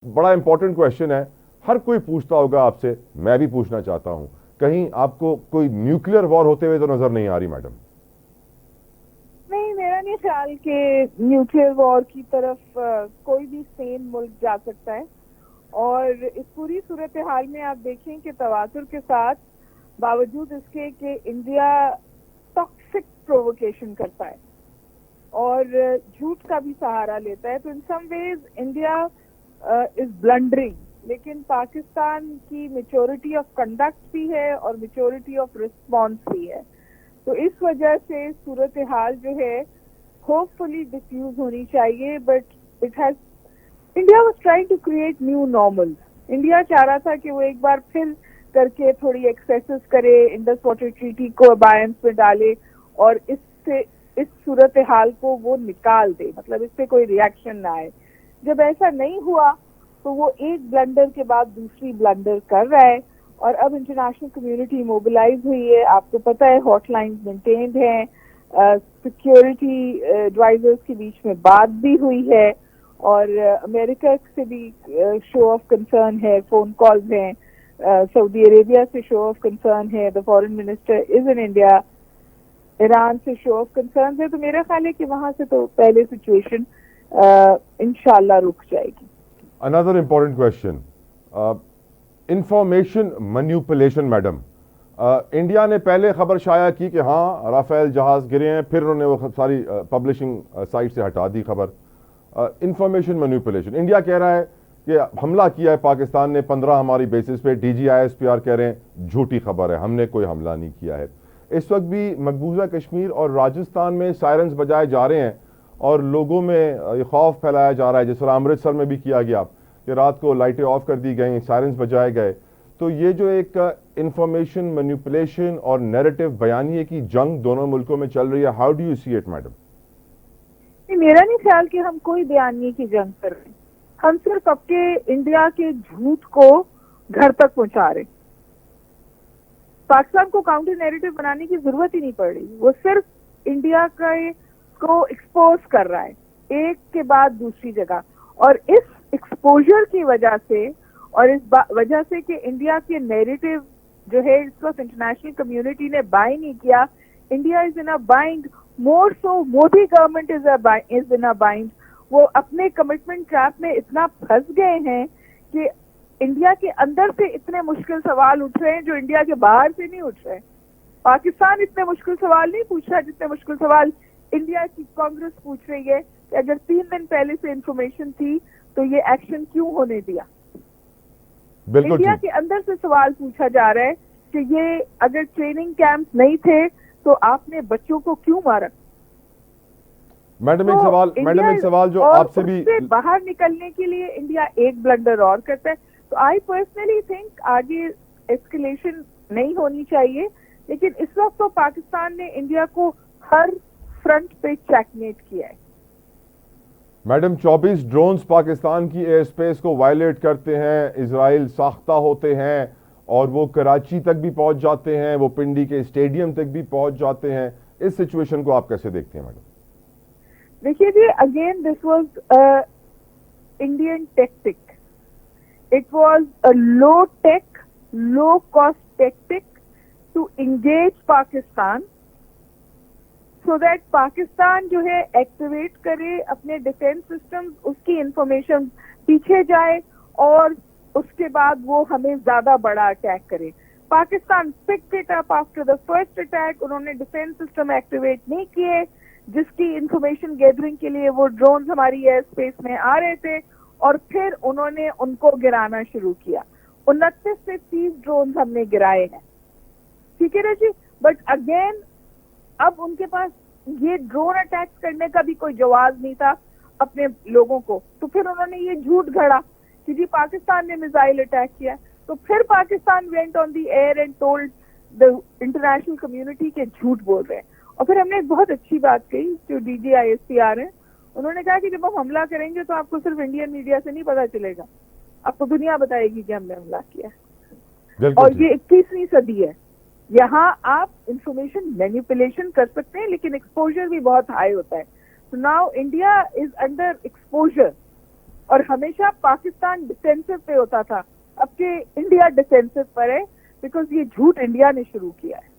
बड़ा important question है। हर कोई पूछता होगा आपसे, मैं भी पूछना चाहता हूं, कहीं आपको कोई न्यूक्लियर वॉर होते हुए तो नजर नहीं आ रही मैडम? नहीं, मेरा नहीं ख्याल कि न्यूक्लियर वॉर की तरफ कोई भी सेन मुल्क जा सकता है। और इस पूरी सूरत हाल में आप देखें कि तवातुर के साथ, बावजूद इसके कि इंडिया टॉक्सिक प्रोवोकेशन करता है और झूठ का भी सहारा लेता है, तो in some ways India is blundering. लेकिन पाकिस्तान की मेच्योरिटी ऑफ कंडक्ट भी है और मेच्योरिटी ऑफ रिस्पॉन्स भी है। तो इस वजह से सूरत हाल जो है होपफुली डिफ्यूज होनी चाहिए। But it has India was trying to create new normal. India चाह रहा था कि वो एक बार फिर करके थोड़ी एक्सेसेस करे, इंडस वाटर ट्रीटी को अबायंस में डाले और इससे इस सूरत हाल को वो निकाल दे, मतलब इस पे कोई रिएक्शन ना आए। जब ऐसा नहीं हुआ तो वो एक ब्लंडर के बाद दूसरी ब्लंडर कर रहा है और अब इंटरनेशनल कम्युनिटी मोबिलाइज हुई है। आपको पता है हॉटलाइन मेंटेन्ड हैं, सिक्योरिटी एडवाइजर्स के बीच में बात भी हुई है और अमेरिका से भी शो ऑफ कंसर्न है, फोन कॉल्स हैं, सऊदी अरेबिया से शो ऑफ कंसर्न है, the foreign minister is in India, Iran से शो ऑफ कंसर्न है। तो मेरा ख्याल है कि वहां से तो पहले सिचुएशन इंशाल्लाह रुक जाएगी। Another important question, information manipulation madam. India ने पहले खबर शाया की कि हाँ राफेल जहाज गिरे हैं, फिर उन्होंने वो सारी पब्लिशिंग साइट से हटा दी खबर। इंफॉर्मेशन मैन्युपुलेशन, इंडिया कह रहा है कि हमला किया है पाकिस्तान ने 15 हमारी बेसिस पे, DGISPR कह रहे हैं झूठी खबर है, हमने कोई हमला नहीं किया है। इस वक्त भी मकबूजा कश्मीर और राजस्थान में सायरन्स बजाए जा रहे हैं और लोगों में ये खौफ फैलाया जा रहा है, जिस तरह अमृतसर में भी किया गया कि रात को लाइटें ऑफ कर दी गई, सायरन्स बजाए गए। तो ये जो एक इंफॉर्मेशन मैन्युपुलेशन और नैरेटिव बयानिए की जंग दोनों मुल्कों में चल रही है, how do you see it madam? मेरा नहीं ख्याल कि हम कोई बयानी की जंग कर रहे हैं। हम सिर्फ अपने इंडिया के झूठ को घर तक पहुंचा रहे। पाकिस्तान को काउंटर नैरेटिव बनाने की जरूरत ही नहीं पड़ रही, वो सिर्फ इंडिया को एक्सपोज कर रहा है एक के बाद दूसरी जगह। और इस एक्सपोजर की वजह से और इस वजह से कि इंडिया के नैरेटिव जो है इस वक्त इंटरनेशनल कम्युनिटी ने बाय नहीं किया। India is in a bind, more so Modi government is in a bind. वो अपने कमिटमेंट ट्रैप में इतना फंस गए हैं कि इंडिया के अंदर से इतने मुश्किल सवाल उठ रहे हैं जो इंडिया के बाहर से नहीं उठ रहे। पाकिस्तान इतने मुश्किल सवाल नहीं पूछ रहा जितने मुश्किल सवाल इंडिया की कांग्रेस पूछ रही है कि अगर 3 दिन पहले से इंफॉर्मेशन थी तो ये एक्शन क्यों होने दिया। बिल्कुल इंडिया ठीक। के अंदर से सवाल पूछा जा रहा है कि ये अगर ट्रेनिंग कैंप नहीं थे तो आपने बच्चों को क्यों मारा। मैडम तो इंडिया एक सवाल जो और आपसे भी। उससे बाहर निकलने के लिए इंडिया एक ब्लंडर और करता है। तो आई पर्सनली थिंक आगे एस्केलेशन नहीं होनी चाहिए, लेकिन इस वक्त तो पाकिस्तान ने इंडिया को हर फ्रंट पे चेकमेट किया है। मैडम 24 ड्रोन्स पाकिस्तान की एयर स्पेस को वायलेट करते हैं, इजराइल साख्ता होते हैं और वो कराची तक भी पहुंच जाते हैं, वो पिंडी के स्टेडियम तक भी पहुंच जाते हैं। इस सिचुएशन को आप कैसे देखते हैं मैडम? देखिए जी, again this was Indian tactic. It was a low tech, low cost tactic to engage Pakistan so that Pakistan जो है एक्टिवेट करे अपने डिफेंस सिस्टम, उसकी इंफॉर्मेशन पीछे जाए और उसके बाद वो हमें ज्यादा बड़ा अटैक करे। Pakistan picked it up after the first attack. उन्होंने डिफेंस सिस्टम एक्टिवेट नहीं किए जिसकी इंफॉर्मेशन गैदरिंग के लिए वो ड्रोन्स हमारी एयर स्पेस में आ रहे थे और फिर उन्होंने उनको गिराना शुरू किया। 29 से 30 ड्रोन्स हमने गिराए हैं, ठीक है ना जी। बट अगेन अब उनके पास ये ड्रोन अटैक्स करने का भी कोई जवाब नहीं था अपने लोगों को। तो फिर उन्होंने ये झूठ गढ़ा कि जी पाकिस्तान ने मिसाइल अटैक किया। तो फिर Pakistan went on the air and told the international community के झूठ बोल रहे हैं। और फिर हमने एक बहुत अच्छी बात कही, जो DGISPR है, उन्होंने कहा कि जब हम हमला करेंगे तो आपको सिर्फ इंडियन मीडिया से नहीं पता चलेगा, आपको दुनिया बताएगी कि हमने हमला किया। और ये 21वीं सदी है, यहाँ आप इंफॉर्मेशन मैनिपुलेशन कर सकते हैं लेकिन एक्सपोजर भी बहुत हाई होता है। तो now India is under exposure और हमेशा पाकिस्तान डिफेंसिव पे होता था, अब के इंडिया डिफेंसिव पर है, बिकॉज ये झूठ इंडिया ने शुरू किया है।